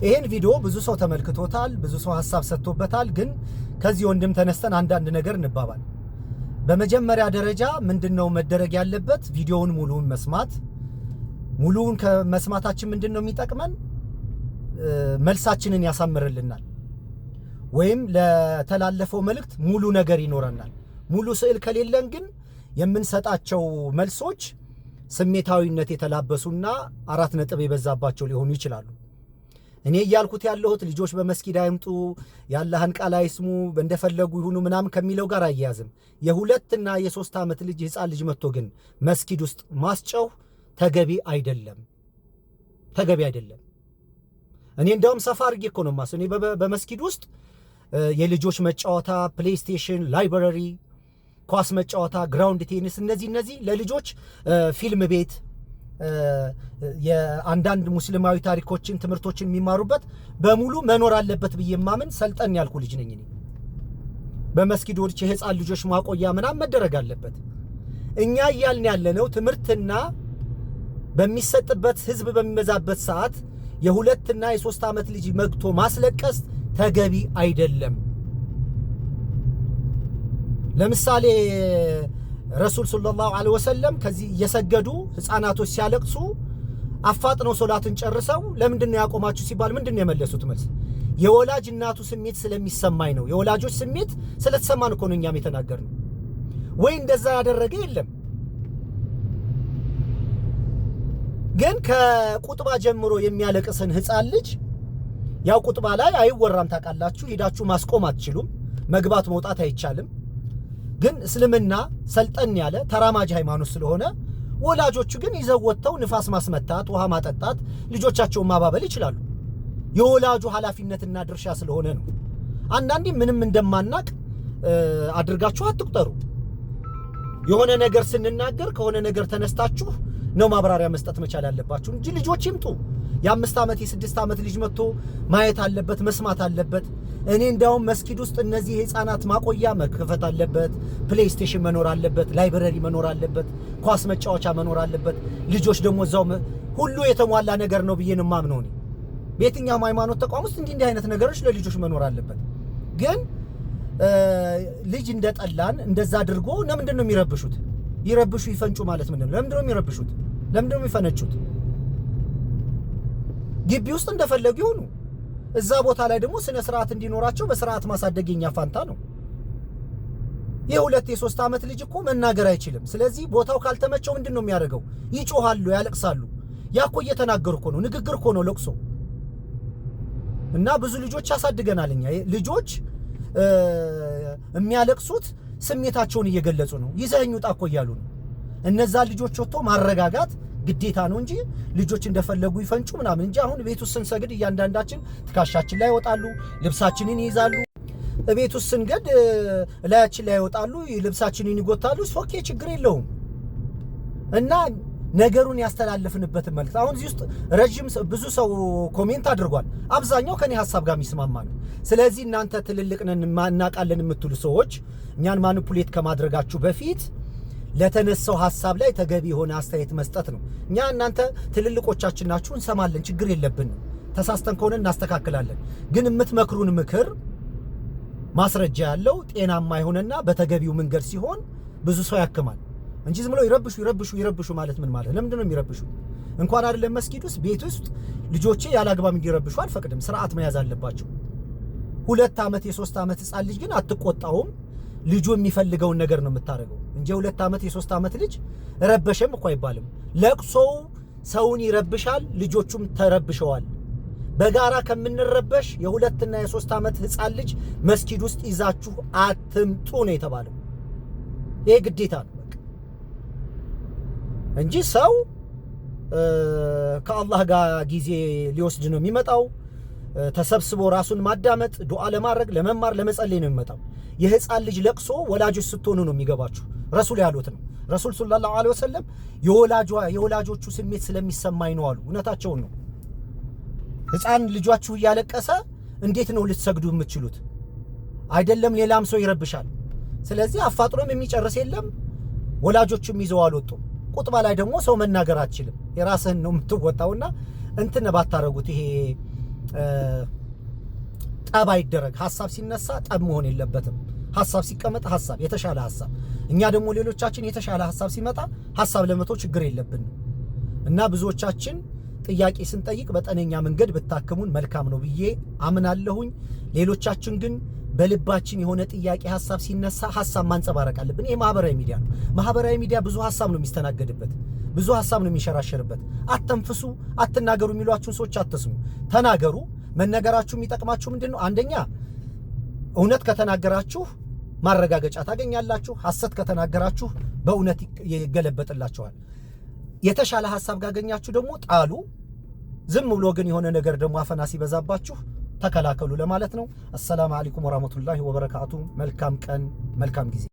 ይሄን ቪዲዮ ብዙ ሰው ተመልክቶታል፣ ብዙ ሰው ሐሳብ ሰጥቶበታል። ግን ከዚህ ወንድም ተነስተን አንዳንድ ነገር እንባባል። በመጀመሪያ ደረጃ ምንድነው መደረግ ያለበት? ቪዲዮውን ሙሉውን መስማት። ሙሉውን ከመስማታችን ምንድነው የሚጠቅመን? መልሳችንን ያሳምርልናል፣ ወይም ለተላለፈው መልእክት ሙሉ ነገር ይኖረናል። ሙሉ ስዕል ከሌለን ግን የምንሰጣቸው መልሶች ስሜታዊነት የተላበሱና 4 ነጥብ የበዛባቸው ሊሆኑ ይችላሉ። እኔ እያልኩት ያለሁት ልጆች በመስጊድ አይምጡ፣ ያላህን ቃል አይስሙ፣ እንደፈለጉ ይሁኑ ምናምን ከሚለው ጋር አያያዝም። የ2 እና የ3 ዓመት ልጅ ህፃን ልጅ መጥቶ ግን መስጊድ ውስጥ ማስጨው ተገቢ አይደለም፣ ተገቢ አይደለም። እኔ እንደውም ሰፋ አድርጌ እኮ ነው ማሰው። እኔ በመስጊድ ውስጥ የልጆች መጫወታ፣ ፕሌይስቴሽን፣ ላይብረሪ፣ ኳስ መጫወታ፣ ግራውንድ ቴኒስ፣ እነዚህ ለልጆች ፊልም ቤት፣ የአንዳንድ ሙስሊማዊ ታሪኮችን ትምህርቶችን የሚማሩበት በሙሉ መኖር አለበት ብዬ ማምን ሰልጠን ያልኩ ልጅ ነኝ። እኔ በመስጊዶች የህፃን ልጆች ማቆያ ምናምን መደረግ አለበት። እኛ እያልን ያለነው ትምህርትና በሚሰጥበት ህዝብ በሚበዛበት ሰዓት የ2 እና የ3 ዓመት ልጅ መግቶ ማስለቀስ ተገቢ አይደለም። ለምሳሌ ረሱል ሰለላሁ ዐለይሂ ወሰለም ከዚህ እየሰገዱ ህፃናቶች ሲያለቅሱ አፋጥነው ሶላትን ጨርሰው ለምንድነው ያቆማችሁ ሲባል ምንድነው የመለሱት መልስ? የወላጅ እናቱ ስሜት ስለሚሰማኝ ነው፣ የወላጆች ስሜት ስለተሰማን እኮ ነው እኛም የተናገርነው። ወይ እንደዛ ያደረገ የለም። ግን ከቁጥባ ጀምሮ የሚያለቅስን ህፃን ልጅ ያው ቁጥባ ላይ አይወራም ታውቃላችሁ፣ ሄዳችሁ ማስቆም አትችሉም፣ መግባት መውጣት አይቻልም። ግን እስልምና ሰልጠን ያለ ተራማጅ ሃይማኖት ስለሆነ ወላጆቹ ግን ይዘው ወጥተው ንፋስ ማስመታት፣ ውሃ ማጠጣት፣ ልጆቻቸውን ማባበል ይችላሉ። የወላጁ ኃላፊነትና ድርሻ ስለሆነ ነው። አንዳንዴ ምንም እንደማናቅ አድርጋችሁ አትቁጠሩ። የሆነ ነገር ስንናገር ከሆነ ነገር ተነስታችሁ ነው ማብራሪያ መስጠት መቻል ያለባችሁ እንጂ ልጆች ይምጡ። የ5 ዓመት የ6 ዓመት ልጅ መጥቶ ማየት አለበት፣ መስማት አለበት። እኔ እንዳውም መስጊድ ውስጥ እነዚህ ህፃናት ማቆያ መከፈት አለበት፣ ፕሌይስቴሽን መኖር አለበት፣ ላይብረሪ መኖር አለበት፣ ኳስ መጫወቻ መኖር አለበት። ልጆች ደግሞ እዛው ሁሉ የተሟላ ነገር ነው ብዬ ነው የማምነው። እኔ በየትኛውም ሃይማኖት ተቋም ውስጥ እንዲህ አይነት ነገሮች ለልጆች መኖር አለበት። ግን ልጅ እንደጠላን እንደዛ አድርጎ ለምንድን ነው የሚረብሹት? ይረብሹ ይፈንጩ ማለት ምንድን ነው? ለምንድን ነው የሚረብሹት? ለምንድን ነው የሚፈነጩት? ግቢ ውስጥ እንደፈለጉ ይሁኑ። እዛ ቦታ ላይ ደግሞ ስነ ስርዓት እንዲኖራቸው በስርዓት ማሳደግ የኛ ፋንታ ነው። የ2 የ3 ዓመት ልጅ እኮ መናገር አይችልም። ስለዚህ ቦታው ካልተመቸው ምንድን ነው የሚያደርገው? ይጮሃሉ፣ ያለቅሳሉ። ያ እኮ እየተናገሩ እኮ ነው፣ ንግግር እኮ ነው ለቅሶ። እና ብዙ ልጆች ያሳድገናል እኛ። ልጆች የሚያለቅሱት ስሜታቸውን እየገለጹ ነው። ይዘኝ ውጣ እኮ እያሉ ነው። እነዛ ልጆች ወጥቶ ማረጋጋት ግዴታ ነው እንጂ ልጆች እንደፈለጉ ይፈንጩ ምናምን እንጂ። አሁን ቤት ውስጥ ስንሰግድ እያንዳንዳችን ትካሻችን ላይ ይወጣሉ፣ ልብሳችንን ይይዛሉ። ቤት ውስጥ ስንገድ ላያችን ላይ ይወጣሉ፣ ልብሳችንን ይጎታሉ። ኦኬ፣ ችግር የለውም። እና ነገሩን ያስተላልፍንበት መልእክት አሁን እዚህ ውስጥ ረጅም ብዙ ሰው ኮሜንት አድርጓል። አብዛኛው ከኔ ሐሳብ ጋር የሚስማማ ነው። ስለዚህ እናንተ ትልልቅ ነን እናውቃለን የምትሉ ሰዎች እኛን ማኒፑሌት ከማድረጋችሁ በፊት ለተነሳው ሐሳብ ላይ ተገቢ የሆነ አስተያየት መስጠት ነው። እኛ እናንተ ትልልቆቻችን ናችሁ፣ እንሰማለን፣ ችግር የለብንም። ተሳስተን ከሆነ እናስተካክላለን። ግን የምትመክሩን ምክር ማስረጃ ያለው ጤናማ የሆነና በተገቢው መንገድ ሲሆን ብዙ ሰው ያክማል እንጂ ዝም ብሎ ይረብሹ ማለት ምን ማለት? ለምንድን ነው የሚረብሹ? እንኳን አይደለም መስጊድ ውስጥ ቤት ውስጥ ልጆቼ ያላግባብ እንዲረብሹ አልፈቅድም። ስርዓት መያዝ አለባቸው። 2 ዓመት የ3 ዓመት ህፃን ልጅ ግን አትቆጣውም። ልጁ የሚፈልገውን ነገር ነው የምታደርገው እንጂ 2 ዓመት የ3 ዓመት ልጅ ረበሸም እኮ አይባልም። ለቅሶው ሰውን ይረብሻል፣ ልጆቹም ተረብሸዋል። በጋራ ከምንረበሽ የ2 እና የ3 ዓመት ህፃን ልጅ መስጊድ ውስጥ ይዛችሁ አትምጡ ነው የተባለው። ይሄ ግዴታ ነው እንጂ ሰው ከአላህ ጋር ጊዜ ሊወስድ ነው የሚመጣው። ተሰብስቦ ራሱን ማዳመጥ፣ ዱዓ ለማድረግ፣ ለመማር፣ ለመጸለይ ነው የሚመጣው። የህፃን ልጅ ለቅሶ ወላጆች ስትሆኑ ነው የሚገባችሁ። ረሱል ያሉት ነው። ረሱል ሰለላሁ ዐለይሂ ወሰለም የወላጆቹ ስሜት ስለሚሰማኝ ነው አሉ። እውነታቸውን ነው። ህፃን ልጇችሁ እያለቀሰ እንዴት ነው ልትሰግዱ የምትችሉት? አይደለም ሌላም ሰው ይረብሻል። ስለዚህ አፋጥሮም የሚጨርስ የለም። ወላጆቹም ይዘው አልወጡም። ቁጥባ ላይ ደግሞ ሰው መናገር አትችልም። የራስህን ነው የምትወጣውና እንትን ባታረጉት ይሄ ጠብ አይደረግ። ሐሳብ ሲነሳ ጠብ መሆን የለበትም። ሐሳብ ሲቀመጥ ሐሳብ የተሻለ ሐሳብ እኛ ደግሞ ሌሎቻችን የተሻለ ሐሳብ ሲመጣ ሐሳብ ለመተው ችግር የለብንም እና ብዙዎቻችን ጥያቄ ስንጠይቅ በጠነኛ መንገድ ብታከሙን መልካም ነው ብዬ አምናለሁኝ። ሌሎቻችን ግን በልባችን የሆነ ጥያቄ ሐሳብ ሲነሳ ሐሳብ ማንጸባረቅ አለብን። ይሄ ማህበራዊ ሚዲያ ነው። ማህበራዊ ሚዲያ ብዙ ሐሳብ ነው የሚስተናገድበት፣ ብዙ ሐሳብ ነው የሚሸራሸርበት። አተንፍሱ፣ አትናገሩ የሚሏችሁን ሰዎች አትስሙ፣ ተናገሩ። መነገራችሁ የሚጠቅማችሁ ምንድነው? አንደኛ እውነት ከተናገራችሁ ማረጋገጫ ታገኛላችሁ። ሐሰት ከተናገራችሁ በእውነት ይገለበጥላችኋል። የተሻለ ሐሳብ ካገኛችሁ ደግሞ ጣሉ። ዝም ብሎ ግን የሆነ ነገር ደግሞ አፈና ሲበዛባችሁ ተከላከሉ ለማለት ነው። አሰላሙ አለይኩም ወራህመቱላሂ ወበረካቱ። መልካም ቀን፣ መልካም ጊዜ